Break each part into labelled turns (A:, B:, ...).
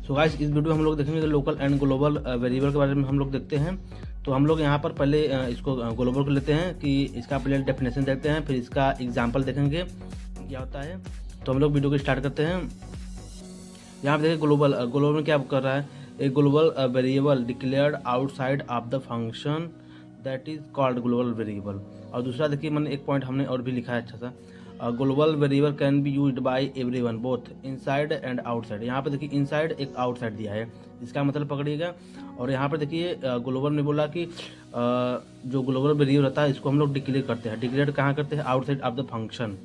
A: So guys इस video में हम लोग देखेंगे लोकल एंड ग्लोबल वेरिएबल के बारे में हम लोग देखते हैं। तो हम लोग यहाँ पर पहले इसको ग्लोबल को लेते हैं कि इसका पहले डेफिनेशन देखते हैं, फिर इसका एग्जांपल देखेंगे क्या होता है। तो हम लोग वीडियो को स्टार्ट करते हैं। यहाँ पे देखिए ग्लोबल में क्या कर रहा है, a global variable declared outside of the function that is called global variable. और दूसरा देखिए मैंने एक पॉइंट हमने और भी लिखा है अच्छा सा, global variable can be used by everyone both inside and outside. यहाँ पे देखिए इनसाइड एक आउटसाइड दिया है, इसका मतलब पकड़िएगा। और यहाँ पर देखिए ग्लोबल में बोला कि जो ग्लोबल वेरिएबल रहता है इसको हम लोग डिक्लेयर करते हैं। डिक्लेयर कहाँ करते हैं? Outside of the function.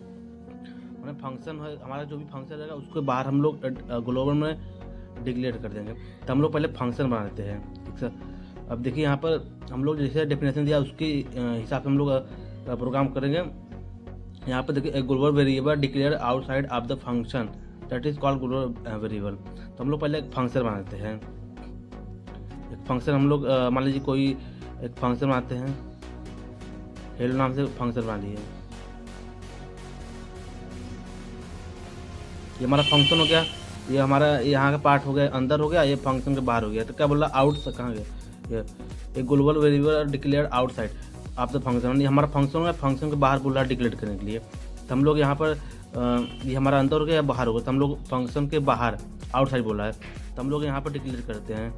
A: मैंने फंक्शन है हमारा, जो भी फंक्शन रहेगा उसके बाहर हम लोग ग्लोबल में डिक्लेयर कर देंगे। तो हम लोग पहले फंक्शन बना देते हैं, ठीक सर। अब देखिए यहाँ पर हम लोग जैसे डेफिनेशन दिया उसके हिसाब से हम लोग प्रोग्राम करेंगे। यहाँ पर देखिए global variable declare outside of the function that is called global variable. तो हम लोग पहले एक फंक्शन बनाते हैं। एक फंक्शन हम लोग मान लीजिए कोई एक फंक्शन बनाते हैं, हेलो नाम से फंक्शन बना लिए। ये हमारा फंक्शन हो गया, ये हमारा यहाँ का पार्ट हो गया, अंदर हो गया, ये फंक्शन के बाहर हो गया। तो क्या बोला? आउट से कहाँ गया? ये global variable declare outside of the function, ये हमारा फंक्शन हो गया, फंक्शन के बाहर बोला डिक्लेयर करने के लिए। तो हम लोग यहाँ पर ये हमारा अंदर हो गया या बाहर हो गया, तो हम लोग फंक्शन के बाहर आउटसाइड बोला है, तो हम लोग यहाँ पर डिक्लेयर करते हैं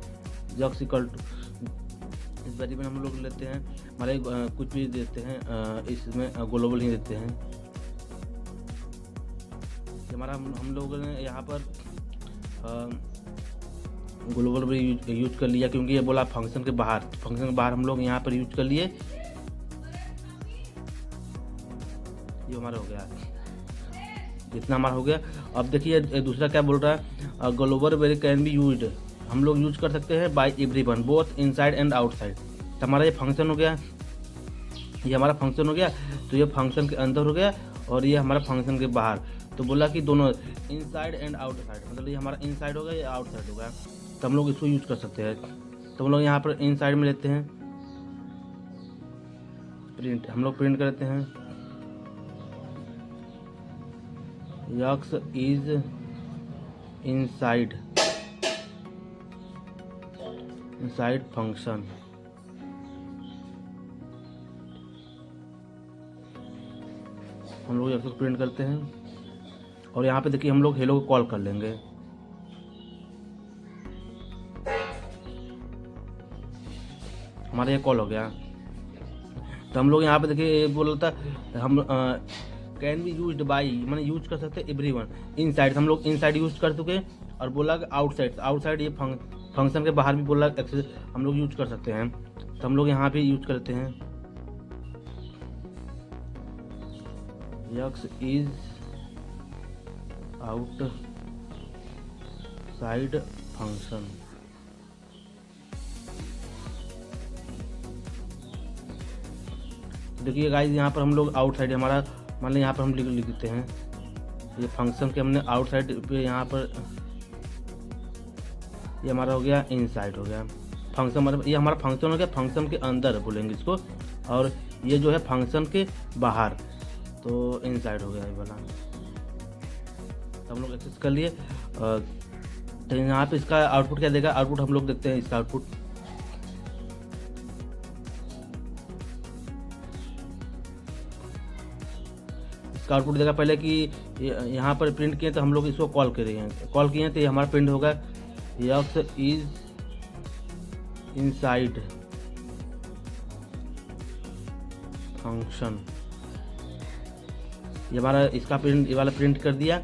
A: जक्स इक्वल टू, इस वेरिएबल हम लोग लेते हैं हमारे कुछ भी देते हैं, इसमें ग्लोबल ही देते हैं। हमारा हम लोगों ने यहाँ पर ग्लोबल भी यूज कर लिया, क्योंकि ये बोला फंक्शन के बाहर, फंक्शन के बाहर हम लोग यहाँ पर यूज कर लिए। ये हमारा हो गया, इतना हमारा हो गया। अब देखिए दूसरा क्या बोल रहा है, global very can be used, हम लोग यूज कर सकते हैं by everyone both inside and outside. तो हमारा ये फंक्शन हो गया, ये हमारा फंक्शन हो गया। तो ये फंक्शन के अंदर हो गया और ये हमारा फंक्शन के बाहर। तो बोला कि दोनों इनसाइड एंड आउटसाइड, मतलब ये हमारा इनसाइड होगा या आउटसाइड होगा, तो हम लोग इसको यूज कर सकते हैं। तो हम लोग यहाँ पर इनसाइड में लेते हैं प्रिंट, हम लोग प्रिंट करते हैं यक्स इज इनसाइड फंक्शन। हम लोग यक्स प्रिंट करते हैं और यहाँ पे देखिए हम लोग हेलो को कॉल कर लेंगे। हमारा ये कॉल हो गया। तो हम लोग यहाँ पे देखिए ये बोल रहा था हम कैन बी यूज्ड बाई, मैंने यूज कर सकते एवरीवन इनसाइड, हम लोग इनसाइड यूज कर चुके। और बोला कि आउटसाइड, आउटसाइड ये फंक्शन के बाहर भी बोला एक्सेस हम लोग यूज कर सकते हैं। तो हम लोग यहाँ पे यूज करते हैं यक्स इज आउटसाइड फंक्शन। देखिए गाइस यहाँ पर हम लोग आउटसाइड, हमारा मान लीजिए यहाँ पर हम लिख देते हैं ये फंक्शन के हमने आउटसाइड पे, यहाँ पर ये हमारा हो गया इनसाइड हो गया फंक्शन, मतलब ये हमारा फंक्शन हो गया, फंक्शन के अंदर बोलेंगे इसको, और ये जो है फंक्शन के बाहर, तो इनसाइड हो गया ये वाला। तो हम लोग एक्सेस कर लिए। तो यहाँ पे इसका आउटपुट क्या देगा? आउटपुट हम लोग देखते हैं इसका आउटपुट। इसका आउटपुट देगा पहले कि यहाँ पर प्रिंट किए, तो हम लोग इसको कॉल कर रहे हैं, कॉल किए तो ये हमारा प्रिंट होगा यक्स इज इनसाइड फंक्शन। ये हमारा इसका प्रिंट, ये वाला प्रिंट कर दिया,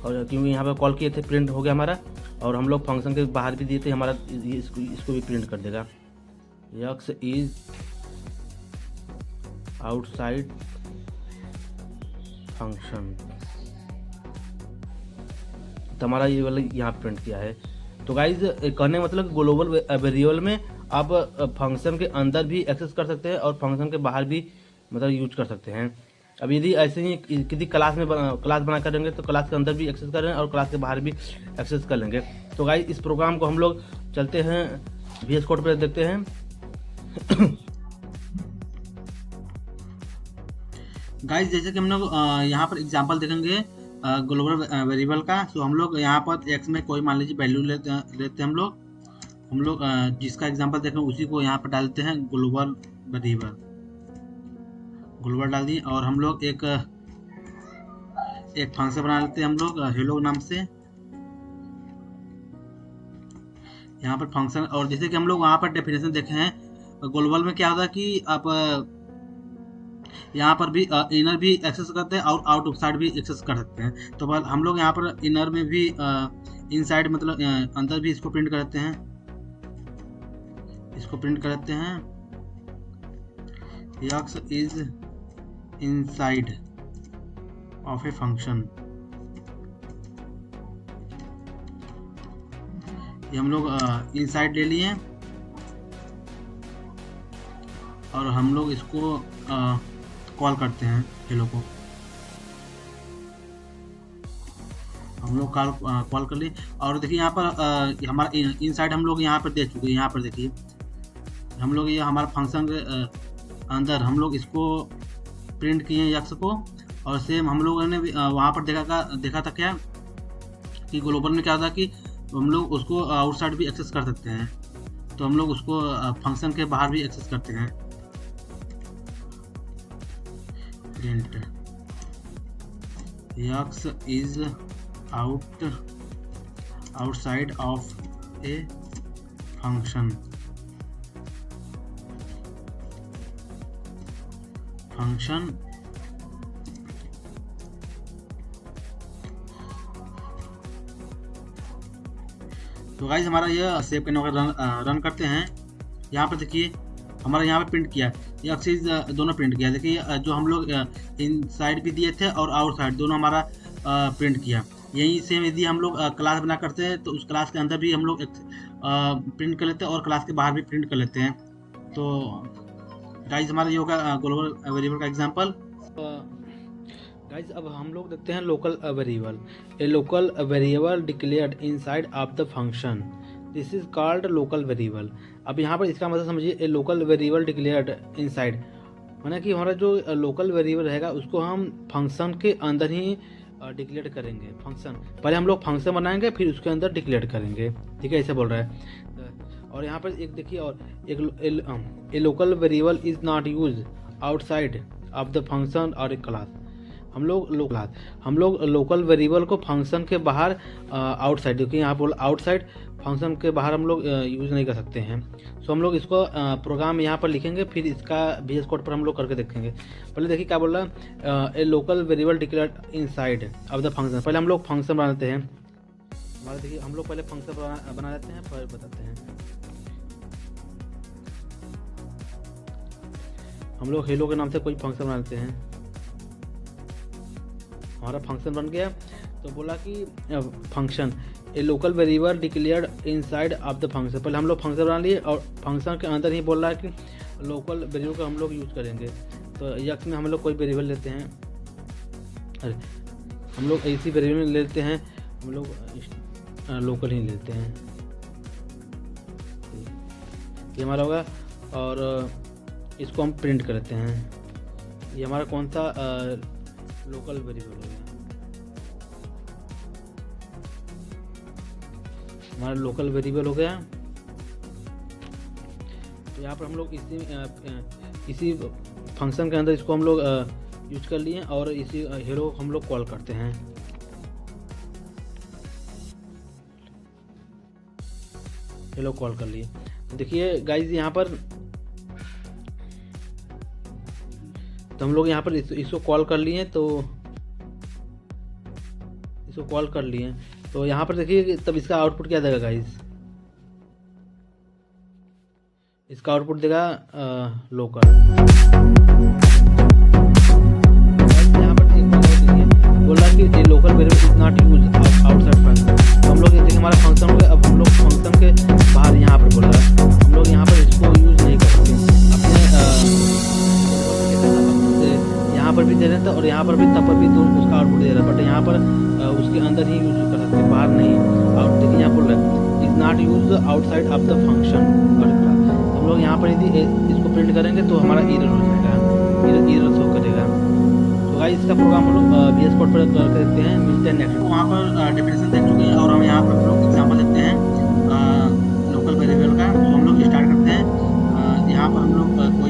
A: और क्योंकि यहाँ पर कॉल किए थे प्रिंट हो गया हमारा। और हम लोग फंक्शन के बाहर भी दिए थे, हमारा इसको भी प्रिंट कर देगा यक्स इज आउटसाइड फंक्शन। तो हमारा ये वाला यहाँ प्रिंट किया है। तो गाइज कहने का मतलब ग्लोबल वेरिएबल में आप फंक्शन के अंदर भी एक्सेस कर सकते हैं और फंक्शन के बाहर भी मतलब यूज कर सकते हैं। अब यदि ऐसे ही किसी क्लास में क्लास बना करेंगे तो क्लास के अंदर भी एक्सेस करें और क्लास के बाहर भी एक्सेस कर लेंगे। तो गाइज इस प्रोग्राम को हम लोग चलते हैं VS कोड पर देखते हैं। गाइज जैसे कि हम लोग यहाँ पर एग्जांपल देखेंगे ग्लोबल वेरिएबल का। सो हम लोग यहाँ पर एक्स में कोई मान लीजिए वैल्यू लेते हैं हम लोग जिसका एग्जांपल देखें उसी को यहाँ पर डालते हैं ग्लोबल वेरिएबल। ग्लोबल डाल दिए और हम लोग एक फंक्शन बना लेते हैं हम लोग हेलो नाम से यहाँ पर फंक्शन। और जैसे कि हम लोग वहाँ पर डेफिनेशन देखे हैं ग्लोबल में क्या होता है कि आप यहाँ पर भी इनर भी एक्सेस करते हैं और आउट साइड भी एक्सेस कर सकते हैं। तो हम लोग यहाँ पर इनर में भी इनसाइड मतलब अंदर भी इसको प्रिंट करते हैं, x is inside of a function. ये हम लोग इनसाइड ले लिए और हम लोग इसको कॉल करते हैं हेलो को। हम लोग कॉल कर लिए और देखिए यहाँ पर हमारा इनसाइड हम लोग यहाँ पर दे चुके हैं। यहाँ पर देखिए हम लोग ये हमारा फंक्शन के अंदर हम लोग इसको प्रिंट किए हैं यक्स को। और सेम हम लोगों ने वहाँ पर देखा था क्या कि ग्लोबल में क्या था कि हम लोग उसको आउटसाइड भी एक्सेस कर सकते हैं। तो हम लोग उसको फंक्शन के बाहर भी एक्सेस करते हैं। Print x is outside of a function. तो गाइस हमारा यह सेव करने का रन करते हैं। यहाँ पर देखिए हमारा यहाँ पर प्रिंट किया यक्स इज दोनों प्रिंट किया। देखिए जो हम लोग इनसाइड भी दिए थे और आउटसाइड दोनों हमारा प्रिंट किया। यही सेम यदि हम लोग क्लास बना करते हैं तो उस क्लास के अंदर भी हम लोग प्रिंट कर लेते हैं और क्लास के बाहर भी प्रिंट कर लेते हैं। तो गाइस हमारा ये होगा ग्लोबल वेरिएबल का एग्जांपल। गाइस अब हम लोग देखते हैं local variable. A local variable declared inside of the function, this is called local variable. अब यहाँ पर इसका मतलब समझिए, ए लोकल वेरिएबल डिक्लेयर्ड इनसाइड माना कि हमारा जो लोकल वेरिएबल रहेगा उसको हम फंक्शन के अंदर ही डिक्लेयर करेंगे। फंक्शन पहले हम लोग फंक्शन बनाएंगे फिर उसके अंदर डिक्लेयर करेंगे, ठीक है, ऐसे बोल रहा है। और यहाँ पर एक देखिए और एक ए local variable is not use outside of the function और ए क्लास। हम लोग लोकल वेरिएबल को फंक्शन के बाहर आउटसाइड, देखिए यहाँ बोल आउटसाइड फंक्शन के बाहर हम लोग यूज़ नहीं कर सकते हैं। सो हम लोग इसको प्रोग्राम यहाँ पर लिखेंगे फिर इसका VS कोड पर हम लोग करके देखेंगे। पहले देखिए क्या बोल रहा है, ए local variable declared inside of the function. पहले हम लोग फंक्शन बना लेते हैं। हमारे देखिए हम लोग पहले फंक्शन बना लेते हैं फिर बताते हैं। हम लोग हेलो के नाम से कोई फंक्शन बना लेते हैं। हमारा फंक्शन बन गया तो बोला कि function A local variable declared inside of the function. पहले हम लोग फंक्शन बना लिए और फंक्शन के अंदर ही बोल रहा है कि लोकल वेरिएबल को हम लोग यूज़ करेंगे। तो यक्स में हम लोग कोई वेरिएबल लेते हैं, अरे हम लोग ऐसी वेरिएबल लेते हैं, हम लोग लोकल ही लेते हैं, ये हमारा होगा। और इसको हम प्रिंट करते हैं। ये हमारा कौन सा लोकल वेरिएबल हो गया, हमारा लोकल वेरिएबल हो गया। तो यहाँ पर हम लोग इसी फंक्शन के अंदर इसको हम लोग यूज कर लिए और इसी हेलो हम लोग कॉल करते हैं। हेलो कॉल कर लिए। देखिए गाइज यहाँ पर तो हम लोग यहाँ पर इसको कॉल कर लिए, तो इसको कॉल कर लिए तो यहाँ पर देखिए तब इसका आउटपुट क्या देगा गाइस, इसका आउटपुट देगा लोकल। यहाँ पर बोल रहा है कि local variable is not use outside function. तो हम लोग देखिए हमारा फंक्शन हो गया। अब हम लोग फंक्शन के बाहर यहाँ पर बोल रहा है हम लोग यहाँ पर इसको यूज नहीं करते, अपने यहाँ पर भी दे रहे थे और यहाँ पर भी तब पर भी उसका आउटपुट दे रहा है, बट यहाँ पर उसके अंदर ही यूज कर सकते हैं, बाहर नहीं। और देखिए यहाँ बोल रहा है is not use outside of the function. हम लोग यहाँ पर यदि इसको प्रिंट करेंगे तो हमारा एरर हो जाएगा, एरर शो करेगा। तो गाइस इसका प्रोग्राम हम लोग VS कोड पर करके देखते हैं, मिलते हैं नेक्स्ट। वहाँ पर डेफिनेशन देख चुके हैं और हम यहाँ पर हम लोग एग्जाम्पल देखते हैं लोकल वेरिएबल का। तो हम लोग स्टार्ट करते हैं। यहाँ पर हम लोग कोई